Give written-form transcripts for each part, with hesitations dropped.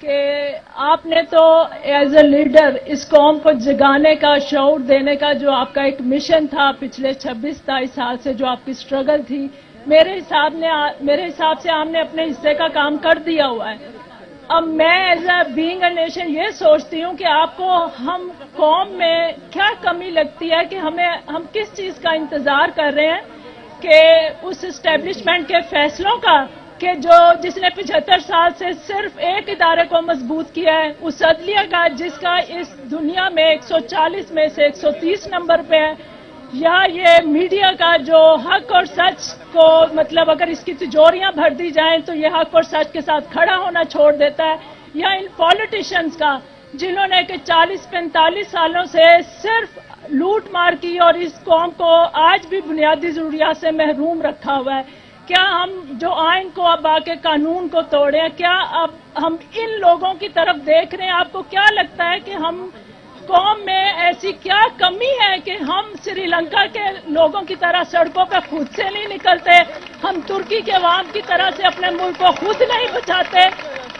کہ آپ نے تو ایز اے لیڈر اس قوم کو جگانے کا، شعور دینے کا جو آپ کا ایک مشن تھا پچھلے 26-27 سال سے، جو آپ کی اسٹرگل تھی، میرے حساب سے آپ نے اپنے حصے کا کام کر دیا ہوا ہے۔ اب میں as a being a nation یہ سوچتی ہوں کہ آپ کو ہم قوم میں کیا کمی لگتی ہے کہ ہم کس چیز کا انتظار کر رہے ہیں کہ اس اسٹیبلشمنٹ کے فیصلوں کا، کہ جس نے 75 سال سے صرف ایک ادارے کو مضبوط کیا ہے، اس عدلیہ کا جس کا اس دنیا میں 140 میں سے 130 نمبر پہ ہے، یا یہ میڈیا کا جو حق اور سچ کو، مطلب اگر اس کی تجوریاں بھر دی جائیں تو یہ حق اور سچ کے ساتھ کھڑا ہونا چھوڑ دیتا ہے، یا ان پولیٹیشنز کا جنہوں نے کہ 40-45 سالوں سے صرف لوٹ مار کی اور اس قوم کو آج بھی بنیادی ضروریات سے محروم رکھا ہوا ہے۔ کیا ہم جو آئین کو اب آ کے قانون کو توڑیں، کیا اب ہم ان لوگوں کی طرف دیکھ رہے ہیں؟ آپ کو کیا لگتا ہے کہ ہم قوم میں ایسی کیا کمی ہے کہ ہم سری لنکا کے لوگوں کی طرح سڑکوں پہ خود سے نہیں نکلتے، ہم ترکی کے عوام کی طرح سے اپنے ملک کو خود نہیں بچاتے؟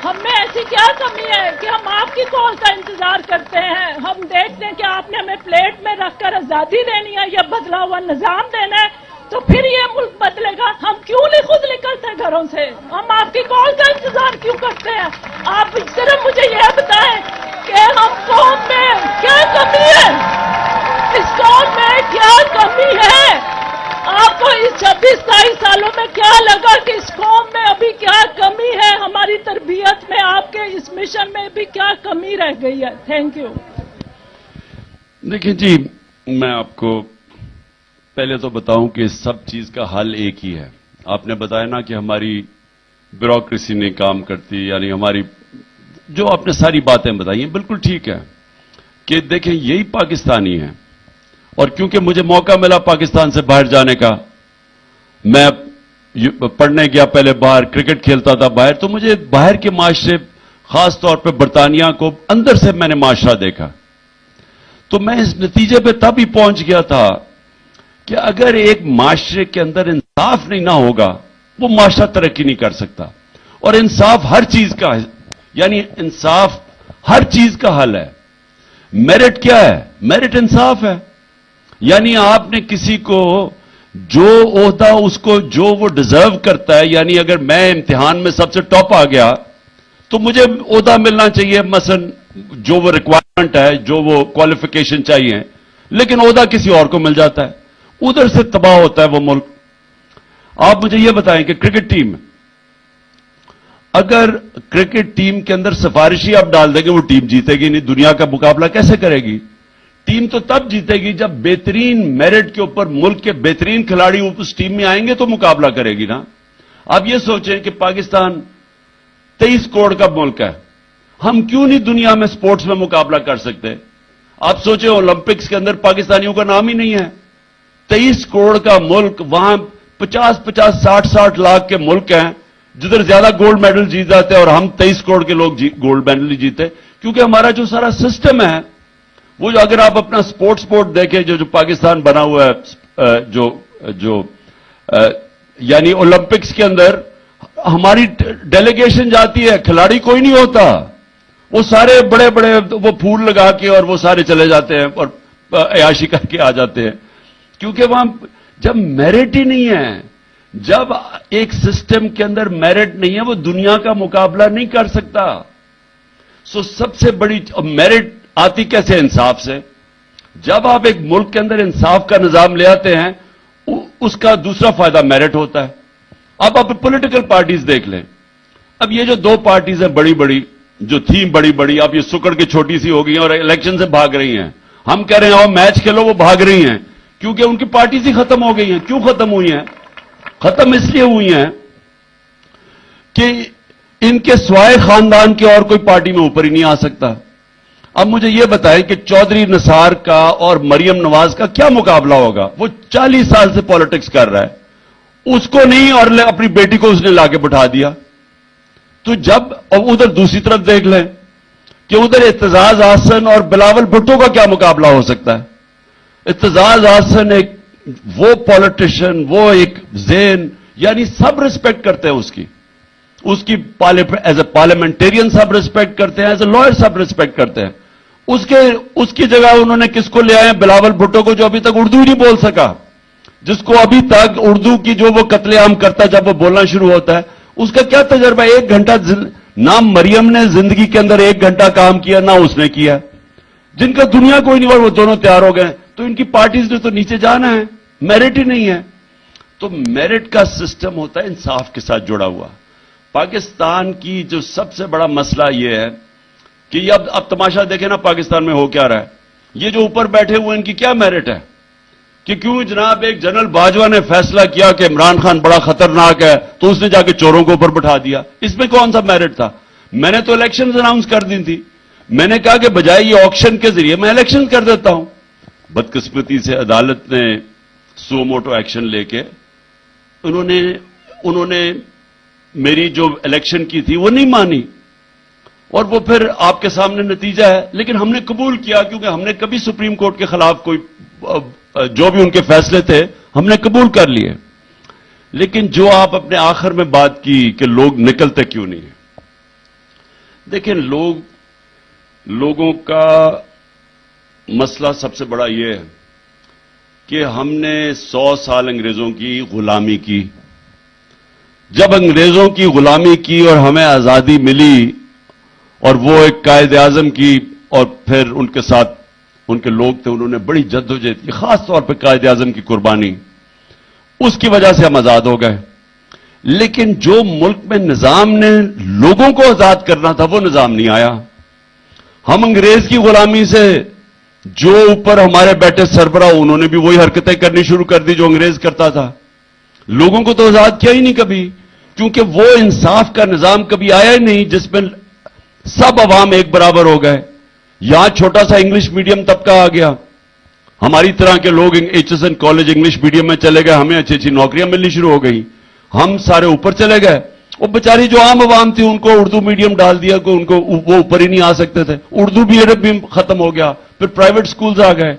ہم میں ایسی کیا کمی ہے کہ ہم آپ کی کال کا انتظار کرتے ہیں؟ ہم دیکھتے ہیں کہ آپ نے ہمیں پلیٹ میں رکھ کر آزادی دینی ہے یا بدلا ہوا نظام دینا ہے، تو پھر یہ ملک بدلے گا۔ ہم کیوں نہیں خود نکلتے گھروں سے؟ ہم آپ کی کال کا انتظار کیوں کرتے ہیں؟ آپ صرف مجھے یہ بتائیں کہ ہم قوم میں کیا کمی ہے، اس قوم میں کیا کمی ہے؟ آپ کو اس 26-27 سالوں میں کیا لگا کہ اس قوم میں ابھی کیا کمی ہے؟ ہماری تربیت میں، آپ کے اس مشن میں بھی کیا کمی رہ گئی ہے؟ Thank you. دیکھیں جی، میں آپ کو پہلے تو بتاؤں کہ سب چیز کا حل ایک ہی ہے۔ آپ نے بتایا نا کہ ہماری بیوروکریسی نہیں کام کرتی، یعنی ہماری جو آپ نے ساری باتیں بتائی ہیں بالکل ٹھیک ہے کہ دیکھیں یہی پاکستانی ہے، اور کیونکہ مجھے موقع ملا پاکستان سے باہر جانے کا، میں پڑھنے گیا پہلے باہر، کرکٹ کھیلتا تھا باہر، تو مجھے باہر کے معاشرے، خاص طور پہ برطانیہ کو اندر سے میں نے معاشرہ دیکھا، تو میں اس نتیجے پہ تب ہی پہنچ گیا تھا کہ اگر ایک معاشرے کے اندر انصاف نہیں نہ ہوگا وہ معاشرہ ترقی نہیں کر سکتا۔ اور انصاف ہر چیز کا ہے، یعنی انصاف ہر چیز کا حل ہے۔ میرٹ کیا ہے؟ میرٹ انصاف ہے، یعنی آپ نے کسی کو جو عہدہ اس کو جو وہ ڈیزرو کرتا ہے، یعنی اگر میں امتحان میں سب سے ٹاپ آ گیا تو مجھے عہدہ ملنا چاہیے، مثلا جو وہ ریکوائرمنٹ ہے، جو وہ کوالیفیکیشن چاہیے، لیکن عہدہ کسی اور کو مل جاتا ہے، ادھر سے تباہ ہوتا ہے وہ ملک۔ آپ مجھے یہ بتائیں کہ کرکٹ ٹیم، اگر کرکٹ ٹیم کے اندر سفارشی آپ ڈال دیں گے وہ ٹیم جیتے گی نہیں، دنیا کا مقابلہ کیسے کرے گی؟ ٹیم تو تب جیتے گی جب بہترین میرٹ کے اوپر ملک کے بہترین کھلاڑی اس ٹیم میں آئیں گے تو مقابلہ کرے گی نا۔ آپ یہ سوچیں کہ پاکستان 23 کروڑ کا ملک ہے، ہم کیوں نہیں دنیا میں سپورٹس میں مقابلہ کر سکتے؟ آپ سوچیں اولمپکس کے اندر پاکستانیوں کا نام ہی نہیں ہے۔ 23 کروڑ کا ملک، وہاں 50-50 60-60 لاکھ کے ملک ہیں جدھر زیادہ گولڈ میڈل جیت جاتے ہیں، اور ہم 23 کروڑ کے لوگ گولڈ میڈل نہیں جیتے، کیونکہ ہمارا جو سارا سسٹم ہے وہ، اگر آپ اپنا سپورٹ دیکھیں جو پاکستان بنا ہوا ہے، جو یعنی اولمپکس کے اندر ہماری ڈیلیگیشن جاتی ہے، کھلاڑی کوئی نہیں ہوتا، وہ سارے بڑے بڑے وہ پھول لگا کے اور وہ سارے چلے جاتے ہیں اور عیاشی کر کے آ جاتے ہیں، کیونکہ وہاں جب میرٹ ہی نہیں ہے، جب ایک سسٹم کے اندر میرٹ نہیں ہے وہ دنیا کا مقابلہ نہیں کر سکتا۔ سو سب سے بڑی میرٹ آتی کیسے؟ انصاف سے۔ جب آپ ایک ملک کے اندر انصاف کا نظام لے آتے ہیں اس کا دوسرا فائدہ میرٹ ہوتا ہے۔ اب آپ پولیٹیکل پارٹیز دیکھ لیں، اب یہ جو دو پارٹیز ہیں بڑی بڑی، جو تھیں بڑی بڑی، اب یہ سکڑ کے چھوٹی سی ہو گئی ہیں اور الیکشن سے بھاگ رہی ہیں، ہم کہہ رہے ہیں آؤ میچ کھیلو، وہ بھاگ رہی ہیں کیونکہ ان کی پارٹیز ہی ختم ہو گئی ہیں۔ کیوں ختم ہوئی ہیں؟ ختم اس لیے ہوئی ہیں کہ ان کے سوائے خاندان کے اور کوئی پارٹی میں اوپر ہی نہیں آ سکتا۔ اب مجھے یہ بتائیں کہ چودھری نثار کا اور مریم نواز کا کیا مقابلہ ہوگا؟ وہ 40 سال سے پالیٹکس کر رہا ہے، اس کو نہیں، اور اپنی بیٹی کو اس نے لا کے بٹھا دیا۔ تو جب ادھر دوسری طرف دیکھ لیں کہ ادھر اعتزاز احسن اور بلاول بھٹو کا کیا مقابلہ ہو سکتا ہے؟ اعتزاز احسن ایک وہ پالیٹیشین، وہ ایک ذہن، یعنی سب ریسپیکٹ کرتے ہیں اس کی، اس کی ایز اے پارلیمنٹیرین سب ریسپیکٹ کرتے ہیں, ایز اے لائر سب ریسپیکٹ کرتے ہیں. اس کی جگہ انہوں نے کس کو لے آئے؟ بلاول بھٹو کو, جو ابھی تک اردو ہی نہیں بول سکا, جس کو ابھی تک اردو کی جو وہ قتل عام کرتا جب وہ بولنا شروع ہوتا ہے, اس کا کیا تجربہ؟ 1 گھنٹہ نہ مریم نے زندگی کے اندر 1 گھنٹہ کام کیا, نہ اس نے کیا, جن کا دنیا کوئی نہیں, وہ دونوں تیار ہو گئے. تو ان کی پارٹیز نے تو نیچے جانا ہے, میرٹ ہی نہیں ہے. تو میرٹ کا سسٹم ہوتا ہے انصاف کے ساتھ جڑا ہوا. پاکستان کی جو سب سے بڑا مسئلہ یہ ہے کہ یہ اب تماشا دیکھیں نا پاکستان میں ہو کیا رہا ہے. یہ جو اوپر بیٹھے ہوئے ان کی کیا میرٹ ہے کہ کیوں جناب ایک جنرل باجوہ نے فیصلہ کیا کہ عمران خان بڑا خطرناک ہے تو اس نے جا کے چوروں کو اوپر بٹھا دیا. اس میں کون سا میرٹ تھا؟ میں نے تو الیکشنز اناؤنس کر دی تھی. میں نے کہا کہ بجائے یہ آکشن کے ذریعے میں الیکشن کر دیتا ہوں. بدقسمتی سے عدالت نے سو موٹو ایکشن لے کے انہوں نے میری جو الیکشن کی تھی وہ نہیں مانی, اور وہ پھر آپ کے سامنے نتیجہ ہے. لیکن ہم نے قبول کیا کیونکہ ہم نے کبھی سپریم کورٹ کے خلاف کوئی جو بھی ان کے فیصلے تھے ہم نے قبول کر لیے. لیکن جو آپ اپنے آخر میں بات کی کہ لوگ نکلتے کیوں نہیں ہیں, دیکھیں لوگوں کا مسئلہ سب سے بڑا یہ ہے کہ ہم نے 100 سال انگریزوں کی غلامی کی. جب انگریزوں کی غلامی کی اور ہمیں آزادی ملی اور وہ ایک قائد اعظم کی اور پھر ان کے ساتھ ان کے لوگ تھے, انہوں نے بڑی جدوجہد کی, خاص طور پہ قائد اعظم کی قربانی, اس کی وجہ سے ہم آزاد ہو گئے. لیکن جو ملک میں نظام نے لوگوں کو آزاد کرنا تھا وہ نظام نہیں آیا. ہم انگریز کی غلامی سے جو اوپر ہمارے بیٹے سربراہ انہوں نے بھی وہی حرکتیں کرنی شروع کر دی جو انگریز کرتا تھا. لوگوں کو تو آزاد کیا ہی نہیں کبھی, کیونکہ وہ انصاف کا نظام کبھی آیا ہی نہیں جس میں سب عوام ایک برابر ہو گئے. یہاں چھوٹا سا انگلش میڈیم طبقہ آ گیا, ہماری طرح کے لوگ H S N college English medium میں چلے گئے, ہمیں اچھی اچھی نوکریاں ملنی شروع ہو گئی, ہم سارے اوپر چلے گئے. وہ بیچاری جو عام عوام تھی ان کو اردو میڈیم ڈال دیا کہ ان کو وہ اوپر ہی نہیں آ سکتے تھے, اردو بھی عرب بھی ختم ہو گیا, پھر پرائیویٹ سکولز آ گئے.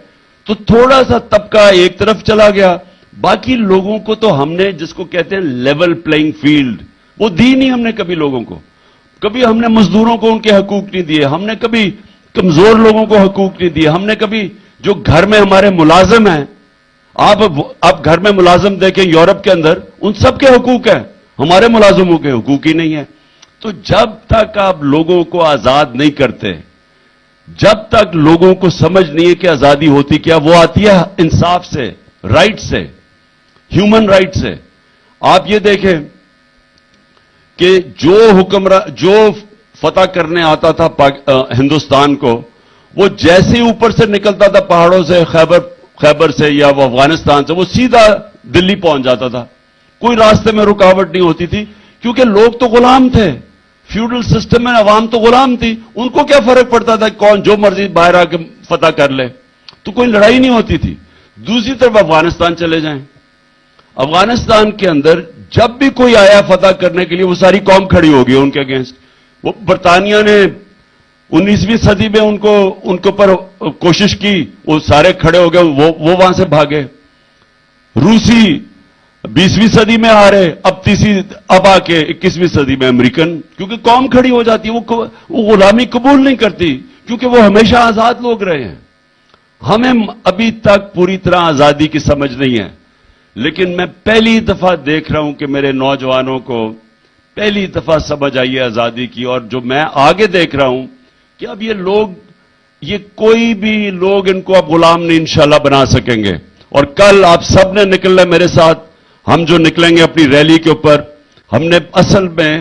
تو تھوڑا سا طبقہ ایک طرف چلا گیا, باقی لوگوں کو تو ہم نے جس کو کہتے ہیں لیول پلئنگ فیلڈ وہ دی نہیں. ہم نے کبھی لوگوں کو, کبھی ہم نے مزدوروں کو ان کے حقوق نہیں دیے, ہم نے کبھی کمزور لوگوں کو حقوق نہیں دیے, ہم نے کبھی جو گھر میں ہمارے ملازم ہیں, آپ گھر میں ملازم دیکھیں یورپ کے اندر ان سب کے حقوق ہیں, ہمارے ملازموں کے حقوق ہی نہیں ہیں. تو جب تک آپ لوگوں کو آزاد نہیں کرتے, جب تک لوگوں کو سمجھ نہیں ہے کہ آزادی ہوتی کیا, وہ آتی ہے انصاف سے, رائٹ سے, ہیومن رائٹ سے. آپ یہ دیکھیں کہ جو فتح کرنے آتا تھا ہندوستان کو, وہ جیسے اوپر سے نکلتا تھا پہاڑوں سے, خیبر سے یا وہ افغانستان سے, وہ سیدھا دلی پہنچ جاتا تھا. کوئی راستے میں رکاوٹ نہیں ہوتی تھی, کیونکہ لوگ تو غلام تھے. فیوڈل سسٹم میں عوام تو غلام تھی, ان کو کیا فرق پڑتا تھا کون جو مرضی باہر آ کے فتح کر لے, تو کوئی لڑائی نہیں ہوتی تھی. دوسری طرف افغانستان چلے جائیں, افغانستان کے اندر جب بھی کوئی آیا فتح کرنے کے لیے وہ ساری قوم کھڑی ہو گئی ان کے اگینسٹ. وہ برطانیہ نے 19ویں صدی میں ان کے اوپر کوشش کی, وہ سارے کھڑے ہو گئے, وہ وہاں سے بھاگے. روسی 20ویں صدی میں آ رہے, اب آ کے 21ویں صدی میں امریکن, کیونکہ قوم کھڑی ہو جاتی ہے, وہ غلامی قبول نہیں کرتی, کیونکہ وہ ہمیشہ آزاد لوگ رہے ہیں. ہمیں ابھی تک پوری طرح آزادی کی سمجھ نہیں ہے, لیکن میں پہلی دفعہ دیکھ رہا ہوں کہ میرے نوجوانوں کو پہلی دفعہ سمجھ آئی ہے آزادی کی. اور جو میں آگے دیکھ رہا ہوں کہ اب یہ کوئی بھی لوگ ان کو اب غلام نہیں انشاءاللہ بنا سکیں گے. اور کل آپ سب نے نکلنا میرے ساتھ, ہم جو نکلیں گے اپنی ریلی کے اوپر, ہم نے اصل میں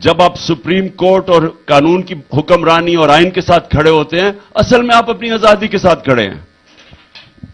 جب آپ سپریم کورٹ اور قانون کی حکمرانی اور آئین کے ساتھ کھڑے ہوتے ہیں, اصل میں آپ اپنی آزادی کے ساتھ کھڑے ہیں.